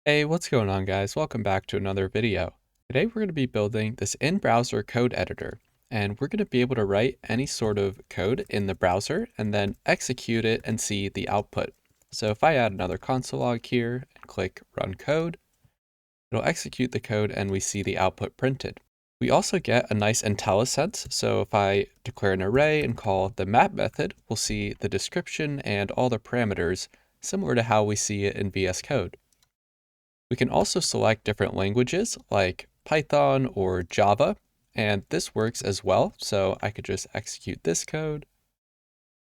Hey, what's going on, guys? Welcome back to another video. Today we're going to be building this in-browser code editor, and we're going to be able to write any sort of code in the browser and then execute it and see the output. So if I add another console log here and click run code, it'll execute the code and we see the output printed. We also get a nice IntelliSense, so if I declare an array and call the map method, we'll see the description and all the parameters similar to how we see it in VS Code. We can also select different languages like Python or Java, and this works as well. So I could just execute this code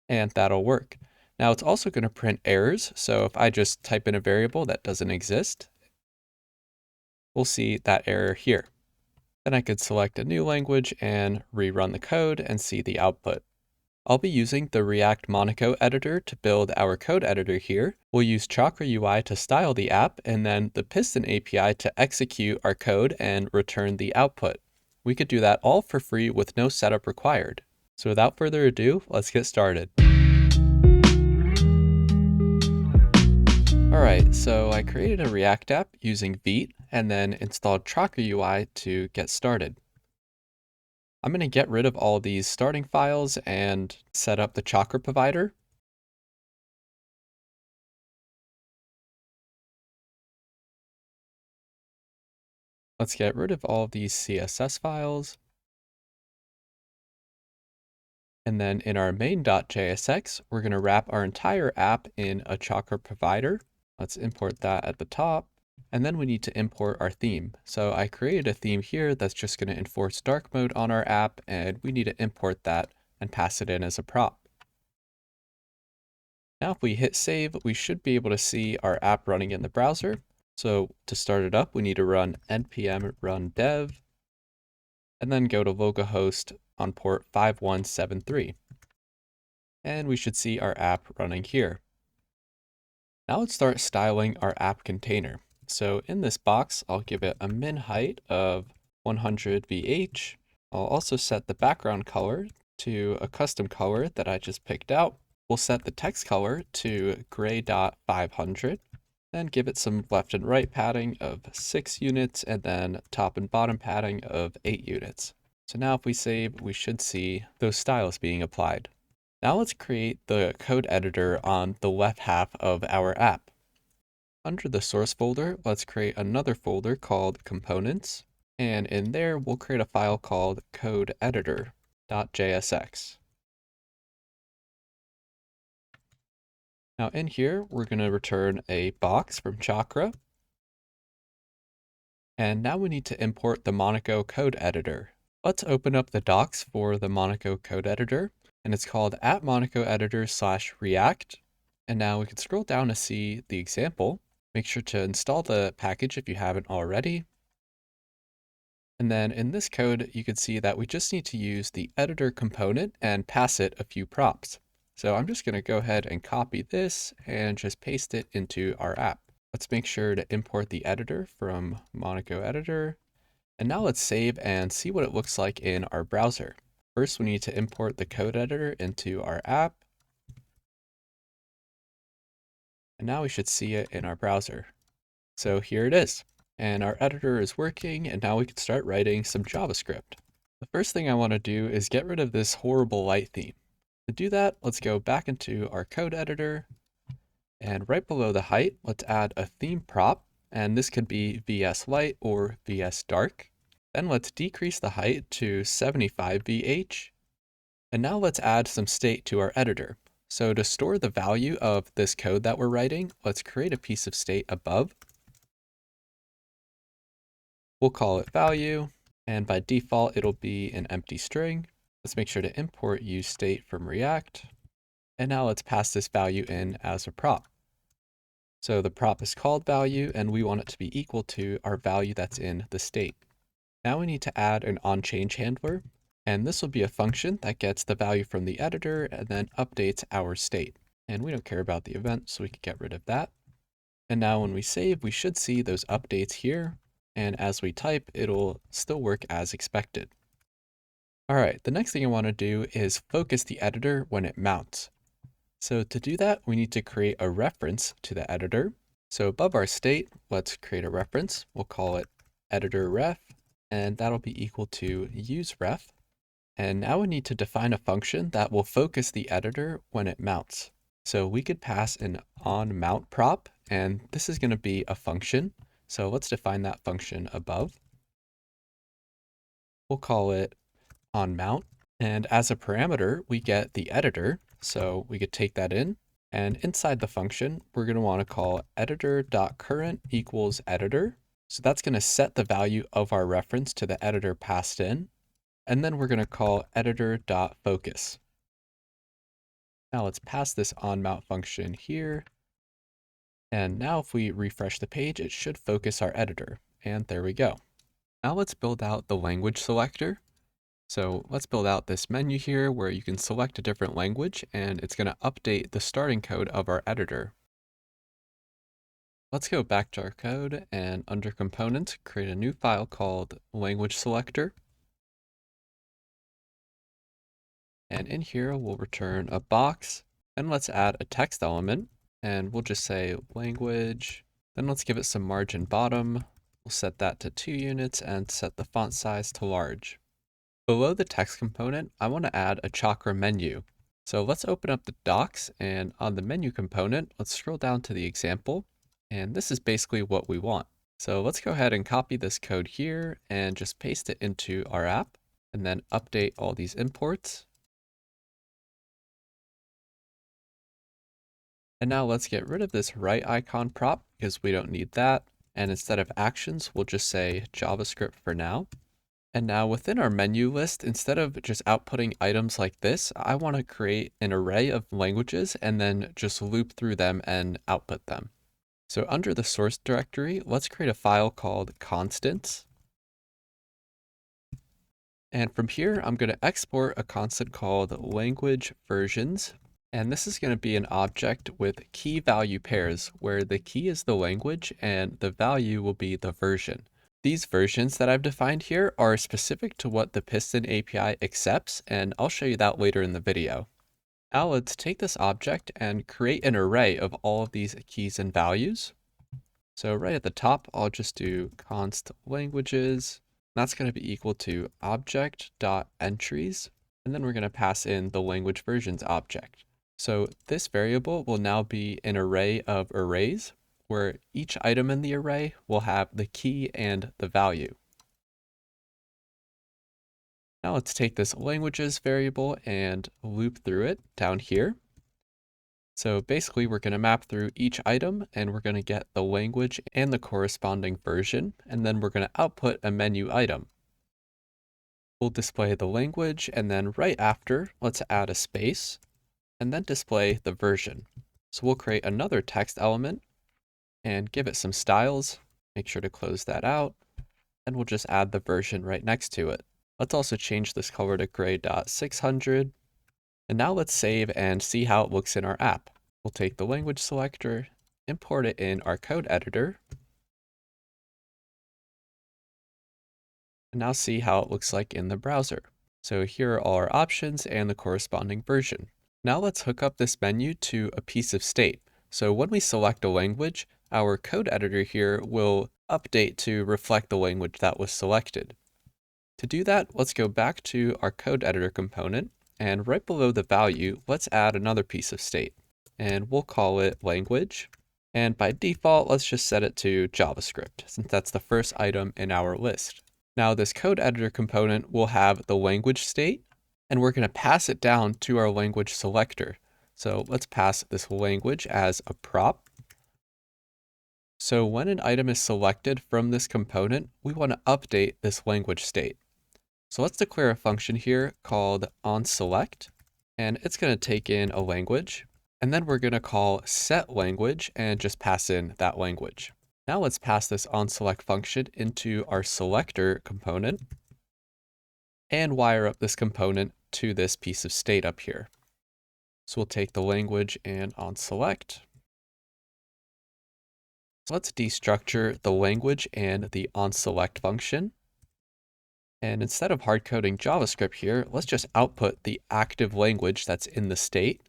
and that'll work. Now it's also going to print errors. So if I just type in a variable that doesn't exist, we'll see that error here. Then I could select a new language and rerun the code and see the output. I'll be using the React Monaco editor to build our code editor here. We'll use Chakra UI to style the app, and then the Piston API to execute our code and return the output. We could do that all for free with no setup required. So without further ado, let's get started. All right, so I created a React app using Vite and then installed Chakra UI to get started. I'm going to get rid of all these starting files and set up the Chakra provider. Let's get rid of all of these CSS files. And then in our main.jsx, we're going to wrap our entire app in a Chakra provider. Let's import that at the top. And then we need to import our theme. So I created a theme here that's just going to enforce dark mode on our app, and we need to import that and pass it in as a prop. Now if we hit save, we should be able to see our app running in the browser. So to start it up, we need to run npm run dev, and then go to localhost on port 5173. And we should see our app running here. Now let's start styling our app container. So in this box, I'll give it a min height of 100 VH. I'll also set the background color to a custom color that I just picked out. We'll set the text color to gray.500, then give it some left and right padding of 6 units, and then top and bottom padding of 8 units. So now if we save, we should see those styles being applied. Now let's create the code editor on the left half of our app. Under the source folder, let's create another folder called components. And in there, we'll create a file called codeeditor.jsx. Now in here, we're going to return a box from Chakra. And now we need to import the Monaco code editor. Let's open up the docs for the Monaco code editor, and it's called @monacoeditor/react. And now we can scroll down to see the example. Make sure to install the package if you haven't already. And then in this code, you can see that we just need to use the editor component and pass it a few props. So I'm just going to go ahead and copy this and just paste it into our app. Let's make sure to import the editor from Monaco editor. And now let's save and see what it looks like in our browser. First, we need to import the code editor into our app. And now we should see it in our browser. So here it is. And our editor is working, and now we can start writing some JavaScript. The first thing I want to do is get rid of this horrible light theme. To do that, let's go back into our code editor, and right below the height, let's add a theme prop, and this could be VS Light or VS Dark. Then let's decrease the height to 75 VH, and now let's add some state to our editor. So to store the value of this code that we're writing, let's create a piece of state above. We'll call it value, and by default, it'll be an empty string. Let's make sure to import useState from React. And now let's pass this value in as a prop. So the prop is called value, and we want it to be equal to our value that's in the state. Now we need to add an onChange handler, and this will be a function that gets the value from the editor and then updates our state. And we don't care about the event, so we can get rid of that. And now when we save, we should see those updates here. And as we type, it'll still work as expected. All right, the next thing I want to do is focus the editor when it mounts. So to do that, we need to create a reference to the editor. So above our state, let's create a reference. We'll call it editor ref, and that'll be equal to useRef. And now we need to define a function that will focus the editor when it mounts. So we could pass an onMount prop, and this is going to be a function. So let's define that function above. We'll call it onMount. And as a parameter, we get the editor. So we could take that in. And inside the function, we're going to want to call editor.current equals editor. So that's going to set the value of our reference to the editor passed in. And then we're going to call editor.focus. Now let's pass this onMount function here. And now if we refresh the page, it should focus our editor. And there we go. Now let's build out the language selector. So let's build out this menu here where you can select a different language and it's going to update the starting code of our editor. Let's go back to our code and under components, create a new file called language selector. And in here, we'll return a box and let's add a text element and we'll just say language. Then let's give it some margin bottom. We'll set that to 2 units and set the font size to large. Below the text component, I want to add a Chakra menu. So let's open up the docs and on the menu component, let's scroll down to the example. And this is basically what we want. So let's go ahead and copy this code here and just paste it into our app and then update all these imports. And now let's get rid of this right icon prop because we don't need that. And instead of actions, we'll just say JavaScript for now. And now within our menu list, instead of just outputting items like this, I want to create an array of languages and then just loop through them and output them. So under the source directory, let's create a file called constants. And from here, I'm going to export a constant called language versions. And this is going to be an object with key value pairs where the key is the language and the value will be the version. These versions that I've defined here are specific to what the Piston API accepts, and I'll show you that later in the video. Now let's take this object and create an array of all of these keys and values. So right at the top, I'll just do const languages. That's going to be equal to object.entries, and then we're going to pass in the language versions object. So this variable will now be an array of arrays, where each item in the array will have the key and the value. Now let's take this languages variable and loop through it down here. So basically we're going to map through each item and we're going to get the language and the corresponding version, and then we're going to output a menu item. We'll display the language and then right after, let's add a space and then display the version. So we'll create another text element and give it some styles. Make sure to close that out. And we'll just add the version right next to it. Let's also change this color to gray.600. And now let's save and see how it looks in our app. We'll take the language selector, import it in our code editor. And now see how it looks like in the browser. So here are all our options and the corresponding version. Now let's hook up this menu to a piece of state. So when we select a language, our code editor here will update to reflect the language that was selected. To do that, let's go back to our code editor component, and right below the value, let's add another piece of state, and we'll call it language. And by default, let's just set it to JavaScript, since that's the first item in our list. Now this code editor component will have the language state, and we're going to pass it down to our language selector. So let's pass this language as a prop. So when an item is selected from this component, we want to update this language state. So let's declare a function here called onSelect, and it's going to take in a language, and then we're going to call setLanguage and just pass in that language. Now let's pass this onSelect function into our selector component and wire up this component to this piece of state up here. So we'll take the language and onSelect. So let's destructure the language and the onSelect function. And instead of hard coding JavaScript here, let's just output the active language that's in the state.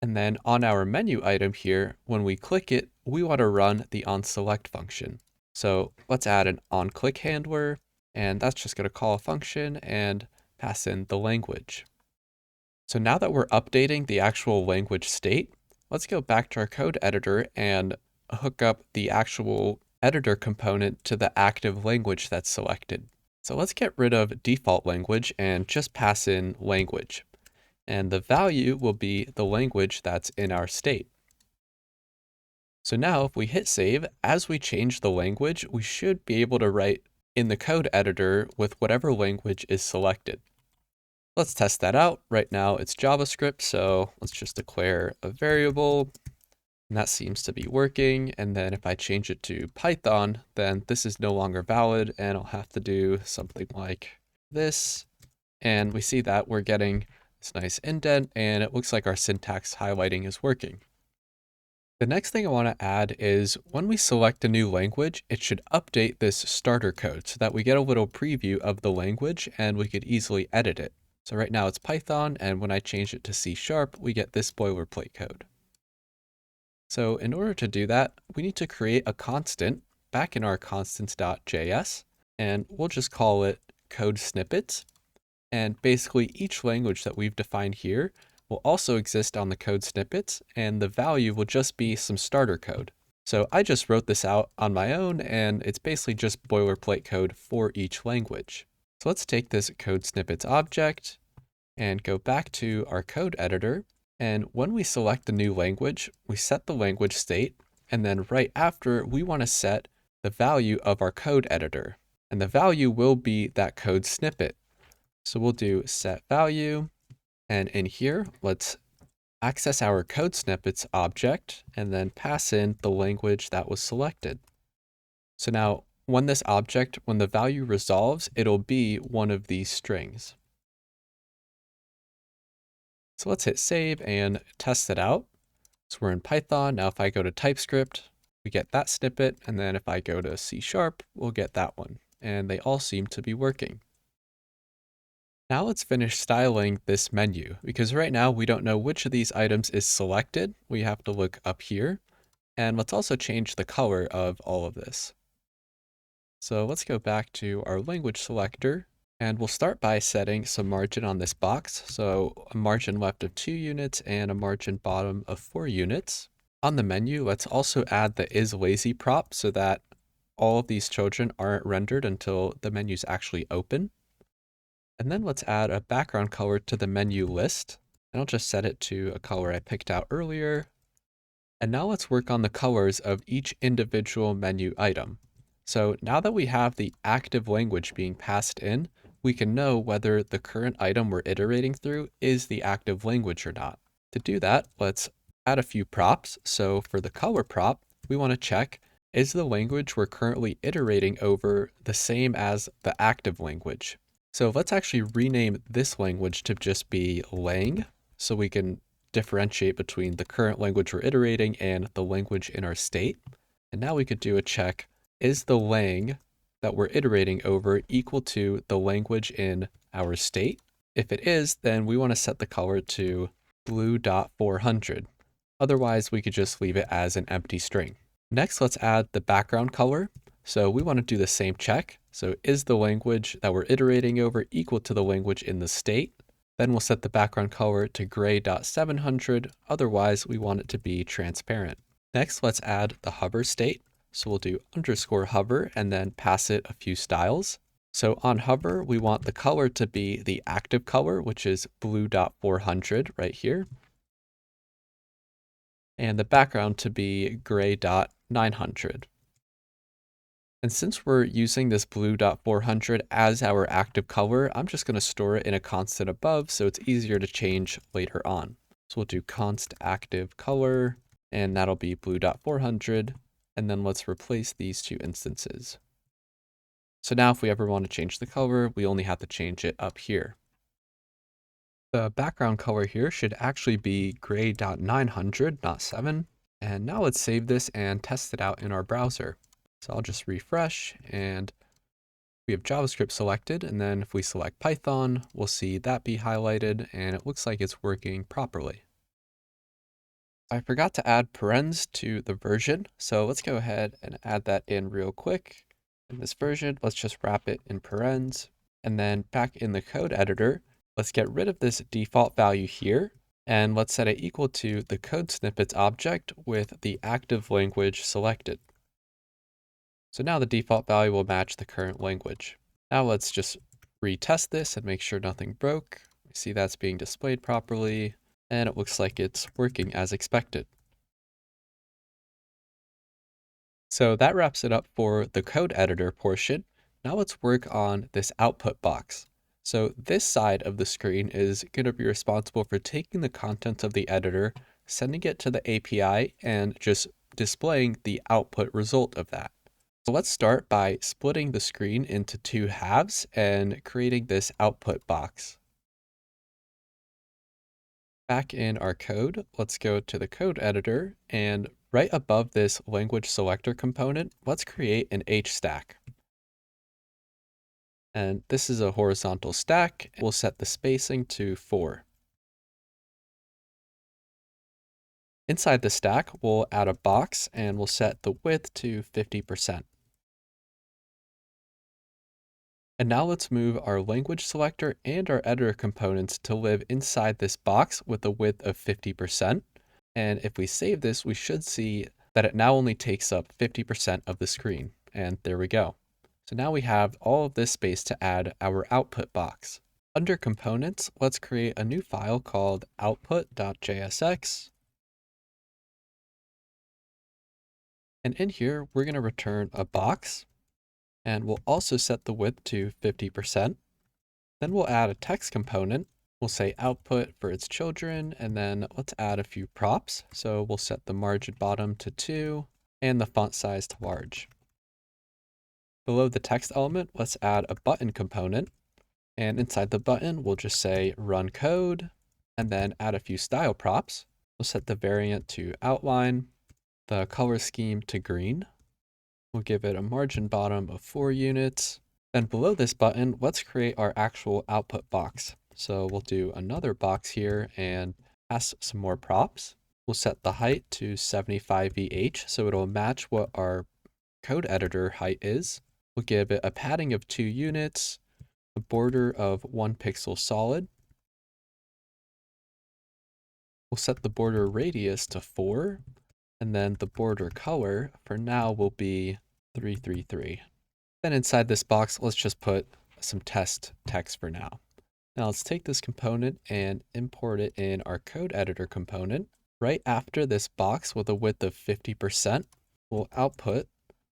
And then on our menu item here, when we click it, we want to run the onSelect function. So let's add an onClick handler, and that's just going to call a function and pass in the language. So now that we're updating the actual language state, let's go back to our code editor and hook up the actual editor component to the active language that's selected. So let's get rid of default language and just pass in language. And the value will be the language that's in our state. So now if we hit save, as we change the language, we should be able to write in the code editor with whatever language is selected. Let's test that out. Right now it's JavaScript, so let's just declare a variable, and that seems to be working. And then if I change it to Python, then this is no longer valid, and I'll have to do something like this. And we see that we're getting this nice indent, and it looks like our syntax highlighting is working. The next thing I want to add is when we select a new language, it should update this starter code so that we get a little preview of the language and we could easily edit it. So right now it's Python, and when I change it to C#, we get this boilerplate code. So in order to do that, we need to create a constant back in our constants.js, and we'll just call it code snippets. And basically each language that we've defined here will also exist on the code snippets, and the value will just be some starter code. So I just wrote this out on my own, and it's basically just boilerplate code for each language. So let's take this code snippets object and go back to our code editor. And when we select the new language, we set the language state. And then right after, we want to set the value of our code editor. And the value will be that code snippet. So we'll do set value. And in here, let's access our code snippets object and then pass in the language that was selected. So now when the value resolves, it'll be one of these strings. So let's hit save and test it out. So we're in Python. Now if I go to TypeScript, we get that snippet. And then if I go to C#, we'll get that one. And they all seem to be working. Now let's finish styling this menu, because right now we don't know which of these items is selected. We have to look up here. And let's also change the color of all of this. So let's go back to our language selector, and we'll start by setting some margin on this box. So a margin left of 2 units and a margin bottom of 4 units. On the menu, let's also add the isLazy prop so that all of these children aren't rendered until the menu's actually open. And then let's add a background color to the menu list. And I'll just set it to a color I picked out earlier. And now let's work on the colors of each individual menu item. So now that we have the active language being passed in, we can know whether the current item we're iterating through is the active language or not. To do that, let's add a few props. So for the color prop, we want to check, is the language we're currently iterating over the same as the active language? So let's actually rename this language to just be lang, so we can differentiate between the current language we're iterating and the language in our state. And now we could do a check, is the lang that we're iterating over equal to the language in our state? If it is, then we want to set the color to blue.400. Otherwise, we could just leave it as an empty string. Next, let's add the background color. So we want to do the same check. So is the language that we're iterating over equal to the language in the state? Then we'll set the background color to gray.700. Otherwise, we want it to be transparent. Next, let's add the hover state. So we'll do _hover and then pass it a few styles. So on hover, we want the color to be the active color, which is blue.400 right here. And the background to be gray.900. And since we're using this blue.400 as our active color, I'm just going to store it in a constant above so it's easier to change later on. So we'll do const active color, and that'll be blue.400. And then let's replace these two instances. So now if we ever want to change the color, we only have to change it up here. The background color here should actually be gray.900, not 7. And now let's save this and test it out in our browser. So I'll just refresh, and we have JavaScript selected. And then if we select Python, we'll see that be highlighted, and it looks like it's working properly. I forgot to add parens to the version, so let's go ahead and add that in real quick. In this version, let's just wrap it in parens. And then back in the code editor, let's get rid of this default value here, and let's set it equal to the code snippets object with the active language selected. So now the default value will match the current language. Now let's just retest this and make sure nothing broke. We see that's being displayed properly, and it looks like it's working as expected. So that wraps it up for the code editor portion. Now let's work on this output box. So this side of the screen is going to be responsible for taking the contents of the editor, sending it to the API, and just displaying the output result of that. So let's start by splitting the screen into two halves and creating this output box. Back in our code, let's go to the code editor, and right above this language selector component, let's create an H stack. And this is a horizontal stack. We'll set the spacing to 4. Inside the stack, we'll add a box and we'll set the width to 50%. And now let's move our language selector and our editor components to live inside this box with a width of 50%. And if we save this, we should see that it now only takes up 50% of the screen. And there we go. So now we have all of this space to add our output box. Under components, let's create a new file called output.jsx. And in here, we're going to return a box. And we'll also set the width to 50%. Then we'll add a text component. We'll say output for its children, and then let's add a few props. So we'll set the margin bottom to 2 and the font size to large. Below the text element, let's add a button component. And inside the button, we'll just say run code, and then add a few style props. We'll set the variant to outline, the color scheme to green. We'll give it a margin bottom of 4 units. Then below this button, let's create our actual output box. So we'll do another box here and pass some more props. We'll set the height to 75 VH, so it'll match what our code editor height is. We'll give it a padding of 2 units, a border of 1 pixel solid. We'll set the border radius to 4, and then the border color for now will be 333. Then inside this box, let's just put some test text for now. Now let's take this component and import it in our code editor component. Right after this box with a width of 50%, we'll output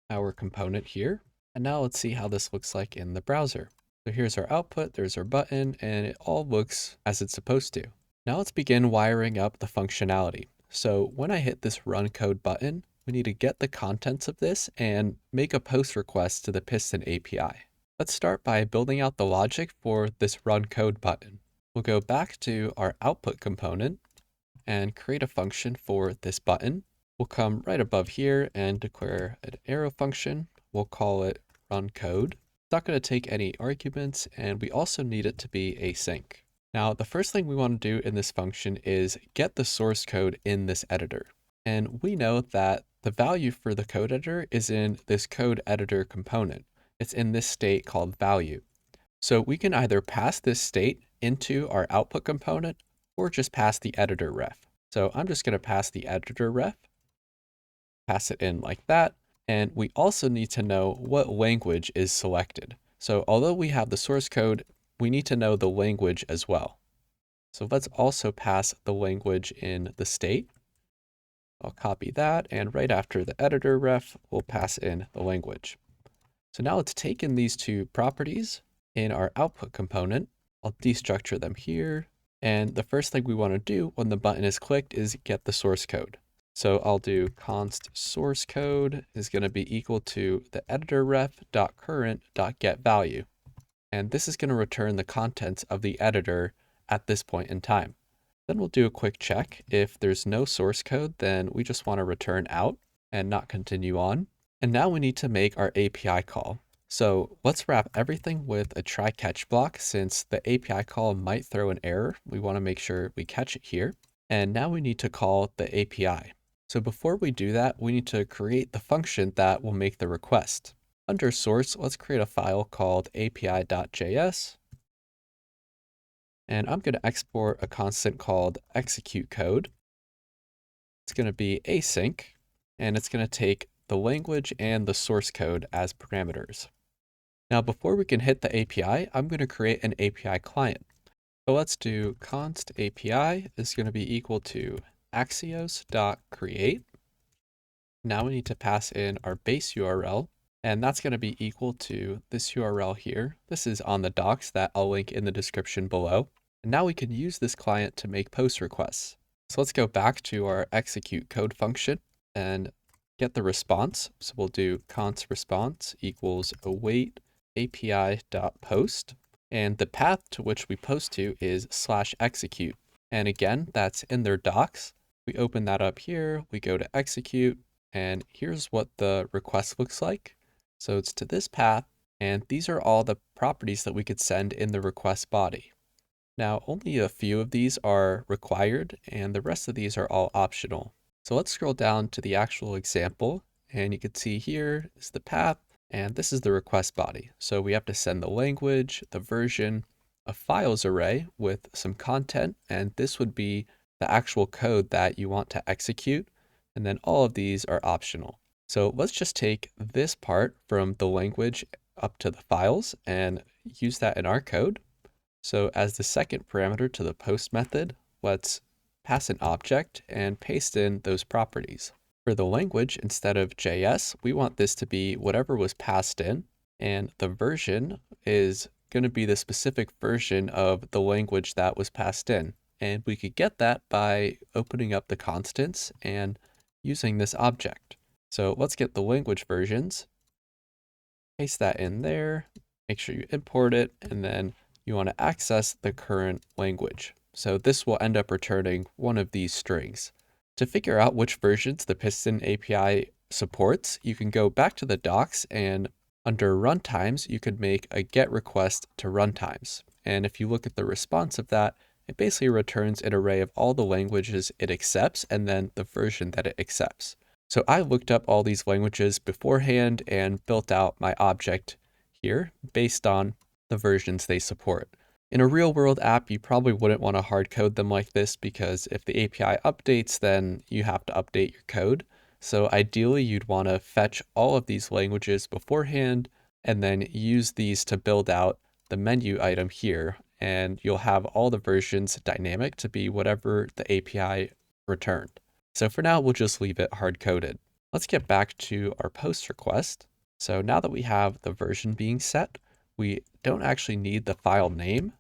our component here. And now let's see how this looks like in the browser. So here's our output, there's our button, and it all looks as it's supposed to. Now let's begin wiring up the functionality. So when I hit this run code button, we need to get the contents of this and make a post request to the Piston API. Let's start by building out the logic for this run code button. We'll go back to our output component and create a function for this button. We'll come right above here and declare an arrow function. We'll call it run code. It's not going to take any arguments, and we also need it to be async. Now, the first thing we want to do in this function is get the source code in this editor. And we know that the value for the code editor is in this code editor component. It's in this state called value. So we can either pass this state into our output component or just pass the editor ref. So I'm just going to pass the editor ref, pass it in like that. And we also need to know what language is selected. So although we have the source code, we need to know the language as well. So let's also pass the language in the state. I'll copy that, and right after the editor ref, we'll pass in the language. So now let's take in these two properties in our output component. I'll destructure them here. And the first thing we want to do when the button is clicked is get the source code. So I'll do const source code is going to be equal to the editor ref.current.getValue. And this is going to return the contents of the editor at this point in time. Then we'll do a quick check. If there's no source code, then we just want to return out and not continue on. And now we need to make our API call. So let's wrap everything with a try catch block. Since the API call might throw an error, we want to make sure we catch it here. And now we need to call the API. So before we do that, we need to create the function that will make the request. Under source, let's create a file called api.js. And I'm going to export a constant called execute code. It's going to be async, and it's going to take the language and the source code as parameters. Now, before we can hit the API, I'm going to create an API client. So let's do const API is going to be equal to axios.create. Now we need to pass in our base URL, and that's going to be equal to this URL here. This is on the docs that I'll link in the description below. And now we can use this client to make post requests. So let's go back to our execute code function and get the response. So we'll do const response equals await api.post. And the path to which we post to is /execute. And again, that's in their docs. We open that up here, we go to execute, and here's what the request looks like. So it's to this path, and these are all the properties that we could send in the request body. Now, only a few of these are required, and the rest of these are all optional. So let's scroll down to the actual example, and you can see here is the path, and this is the request body. So we have to send the language, the version, a files array with some content, and this would be the actual code that you want to execute, and then all of these are optional. So let's just take this part from the language up to the files and use that in our code. So as the second parameter to the post method, let's pass an object and paste in those properties. For the language, instead of JS, we want this to be whatever was passed in, and the version is going to be the specific version of the language that was passed in. And we could get that by opening up the constants and using this object. So let's get the language versions, paste that in there, make sure you import it, and then you want to access the current language. So this will end up returning one of these strings. To figure out which versions the Piston API supports, you can go back to the docs, and under runtimes, you could make a get request to runtimes. And if you look at the response of that, it basically returns an array of all the languages it accepts and then the version that it accepts. So I looked up all these languages beforehand and built out my object here based on the versions they support. In a real world app, you probably wouldn't want to hard code them like this because if the API updates, then you have to update your code. So ideally, you'd want to fetch all of these languages beforehand and then use these to build out the menu item here. And you'll have all the versions dynamic to be whatever the API returned. So for now, we'll just leave it hard coded. Let's get back to our post request. So now that we have the version being set, we don't actually need the file name.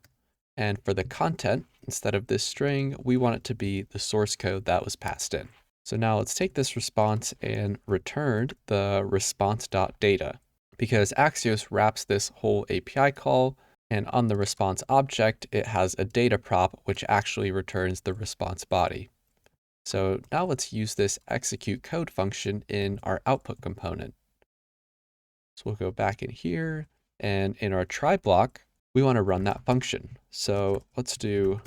And for the content, instead of this string, we want it to be the source code that was passed in. So now let's take this response and return the response.data, because Axios wraps this whole API call, and on the response object, it has a data prop which actually returns the response body. So now let's use this execute code function in our output component. So we'll go back in here, and in our try block, we want to run that function. So let's do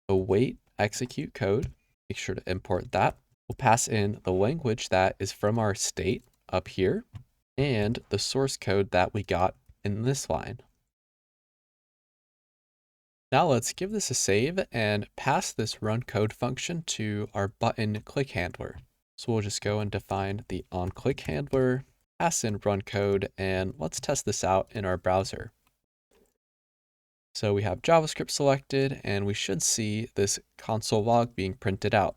await execute code. Make sure to import that. We'll pass in the language that is from our state up here and the source code that we got in this line. Now let's give this a save and pass this run code function to our button click handler. So we'll just go and define the onClick handler, pass in run code, and let's test this out in our browser. So we have JavaScript selected, and we should see this console log being printed out.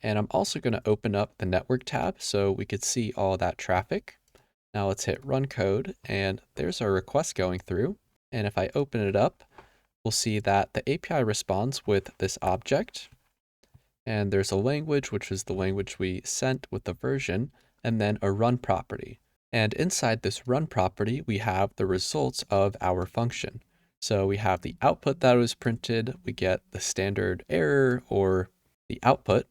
And I'm also going to open up the network tab so we could see all that traffic. Now let's hit run code, and there's our request going through. And if I open it up, we'll see that the API responds with this object. And there's a language, which is the language we sent with the version, and then a run property. And inside this run property, we have the results of our function. So we have the output that was printed, we get the standard error or the output,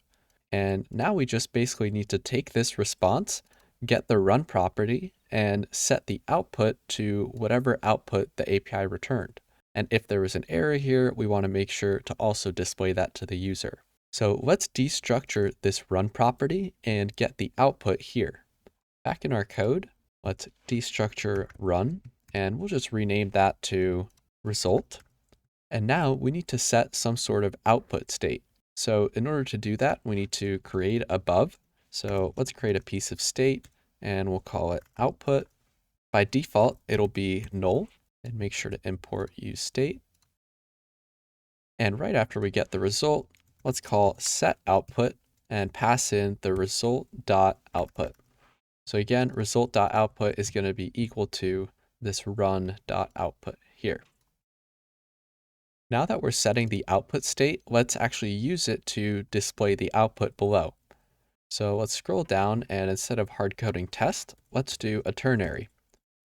and now we just basically need to take this response, get the run property, and set the output to whatever output the API returned. And if there was an error here, we want to make sure to also display that to the user. So let's destructure this run property and get the output here. Back in our code, let's destructure run, and we'll just rename that to result. And now we need to set some sort of output state. So in order to do that, we need to create above. So let's create a piece of state and we'll call it output. By default, it'll be null, and make sure to import use state. And right after we get the result, let's call set output and pass in the result.output. So again, result.output is going to be equal to this run.output here. Now that we're setting the output state, let's actually use it to display the output below. So let's scroll down, and instead of hard coding test, let's do a ternary.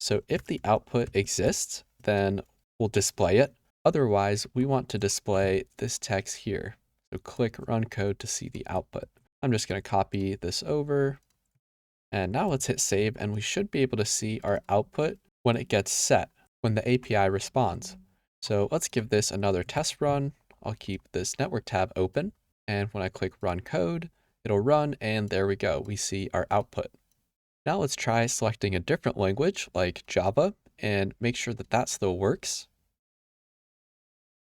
So if the output exists, then we'll display it. Otherwise, we want to display this text here. So click run code to see the output. I'm just going to copy this over. And now let's hit save, and we should be able to see our output when it gets set, when the API responds. So let's give this another test run. I'll keep this network tab open. And when I click run code, it'll run, and there we go. We see our output. Now let's try selecting a different language like Java and make sure that that still works.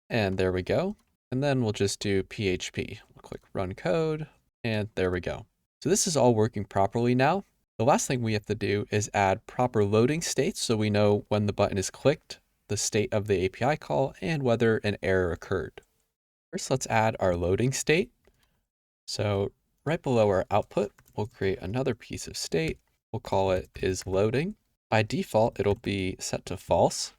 And there we go. And then we'll just do PHP. We'll click run code, and there we go. So this is all working properly now. The last thing we have to do is add proper loading states so we know when the button is clicked, the state of the API call, and whether an error occurred. First, let's add our loading state. So right below our output, we'll create another piece of state. We'll call it isLoading. By default, it'll be set to false.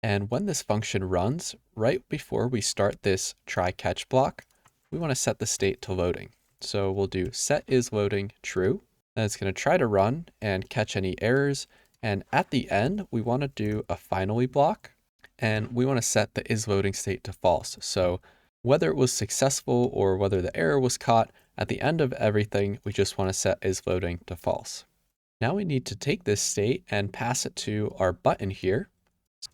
And when this function runs, right before we start this try catch block, we want to set the state to loading. So we'll do set isLoading true. Then it's going to try to run and catch any errors. And at the end, we want to do a finally block. And we want to set the isLoading state to false. So whether it was successful or whether the error was caught, at the end of everything, we just want to set isLoading to false. Now we need to take this state and pass it to our button here.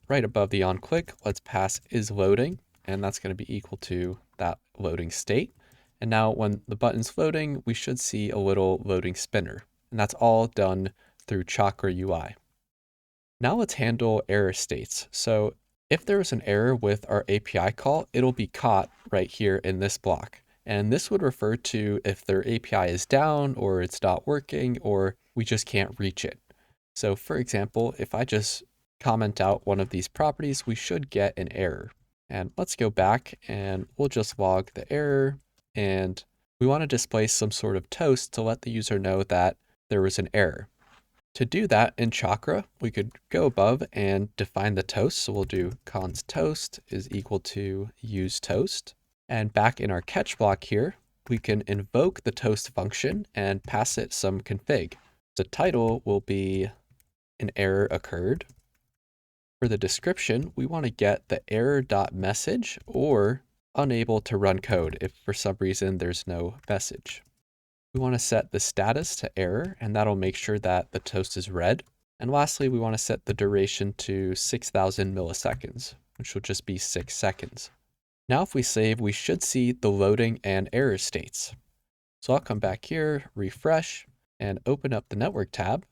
Right above the onClick, let's pass isLoading, and that's going to be equal to that loading state. And now when the button's loading, we should see a little loading spinner, and that's all done through Chakra UI. Now let's handle error states. So if there is an error with our API call, it'll be caught right here in this block. And this would refer to if their API is down or it's not working or we just can't reach it. So for example, if I just comment out one of these properties, we should get an error. And let's go back and we'll just log the error. And we want to display some sort of toast to let the user know that there was an error. To do that in Chakra, we could go above and define the toast. So we'll do const toast is equal to use toast. And back in our catch block here, we can invoke the toast function and pass it some config. The title will be an error occurred. For the description, we want to get the error.message or unable to run code if for some reason there's no message. We want to set the status to error, and that'll make sure that the toast is read. And lastly, we want to set the duration to 6,000 milliseconds, which will just be 6 seconds. Now if we save, we should see the loading and error states. So I'll come back here, refresh, and open up the network tab.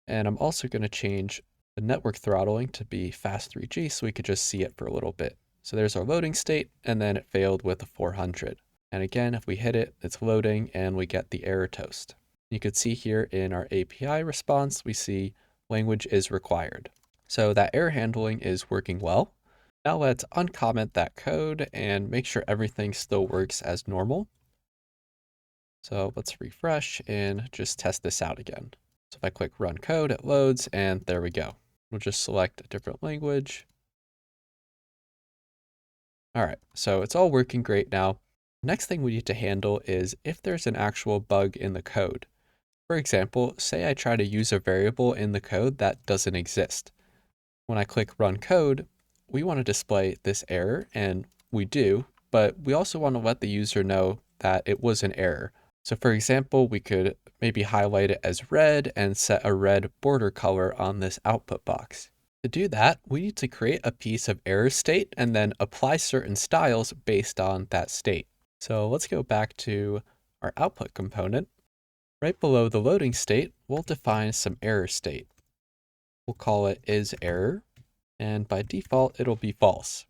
And I'm also going to change the network throttling to be fast 3G so we could just see it for a little bit. So there's our loading state, and then it failed with a 400. And again, if we hit it, it's loading and we get the error toast. You could see here in our API response, we see language is required. So that error handling is working well. Now let's uncomment that code and make sure everything still works as normal. So let's refresh and just test this out again. So if I click run code, it loads, and there we go. We'll just select a different language. All right, so it's all working great now. Next thing we need to handle is if there's an actual bug in the code. For example, say I try to use a variable in the code that doesn't exist. When I click run code, we want to display this error, and we do, but we also want to let the user know that it was an error. So for example, we could maybe highlight it as red and set a red border color on this output box. To do that, we need to create a piece of error state and then apply certain styles based on that state. So let's go back to our output component. Right below the loading state, we'll define some error state. We'll call it isError, and by default, it'll be false.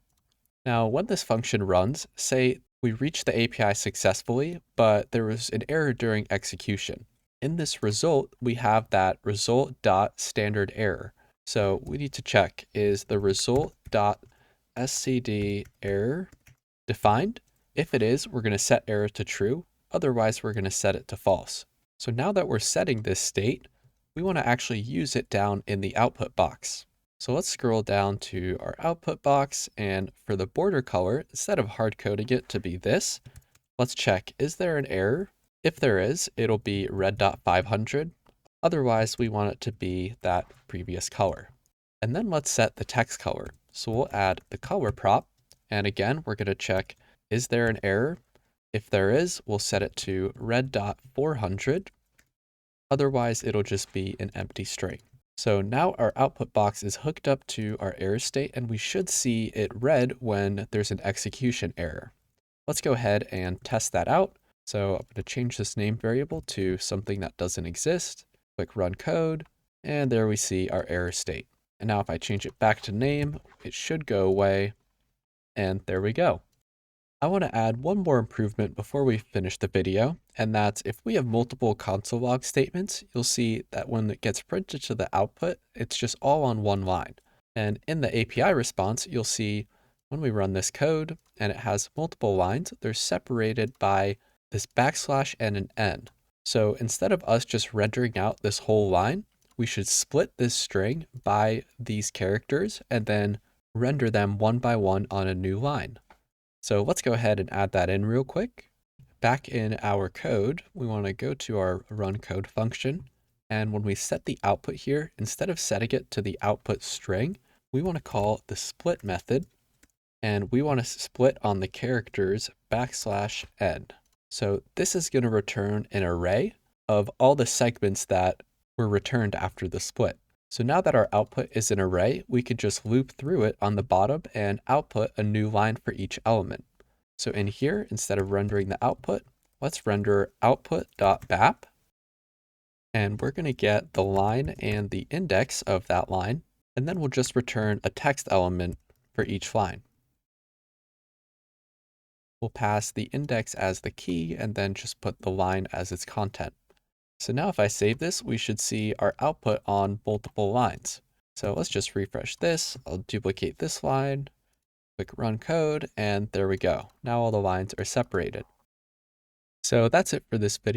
Now, when this function runs, say we reached the API successfully, but there was an error during execution. In this result, we have that result.standardError. So we need to check, is the result.stderror defined? If it is, we're going to set error to true. Otherwise, we're going to set it to false. So now that we're setting this state, we want to actually use it down in the output box. So let's scroll down to our output box, and for the border color, instead of hard coding it to be this, let's check, is there an error? If there is, it'll be red.500. Otherwise, we want it to be that previous color. And then let's set the text color. So we'll add the color prop, and again, we're going to check, is there an error? If there is, we'll set it to red.400. Otherwise, it'll just be an empty string. So now our output box is hooked up to our error state, and we should see it red when there's an execution error. Let's go ahead and test that out. So I'm going to change this name variable to something that doesn't exist. Click run code, and there we see our error state. And now if I change it back to name, it should go away. And there we go. I want to add one more improvement before we finish the video, and that's if we have multiple console log statements, you'll see that when it gets printed to the output, it's just all on one line. And in the API response, you'll see when we run this code and it has multiple lines, they're separated by this backslash and an N. So instead of us just rendering out this whole line, we should split this string by these characters and then render them one by one on a new line. So let's go ahead and add that in real quick. Back in our code, we want to go to our run code function. And when we set the output here, instead of setting it to the output string, we want to call the split method. And we want to split on the characters backslash n. So this is going to return an array of all the segments that were returned after the split. So now that our output is an array, we could just loop through it on the bottom and output a new line for each element. So in here, instead of rendering the output, let's render output.bap. And we're going to get the line and the index of that line. And then we'll just return a text element for each line. We'll pass the index as the key and then just put the line as its content. So now if I save this, we should see our output on multiple lines. So let's just refresh this. I'll duplicate this line, click run code, and there we go. Now all the lines are separated. So that's it for this video.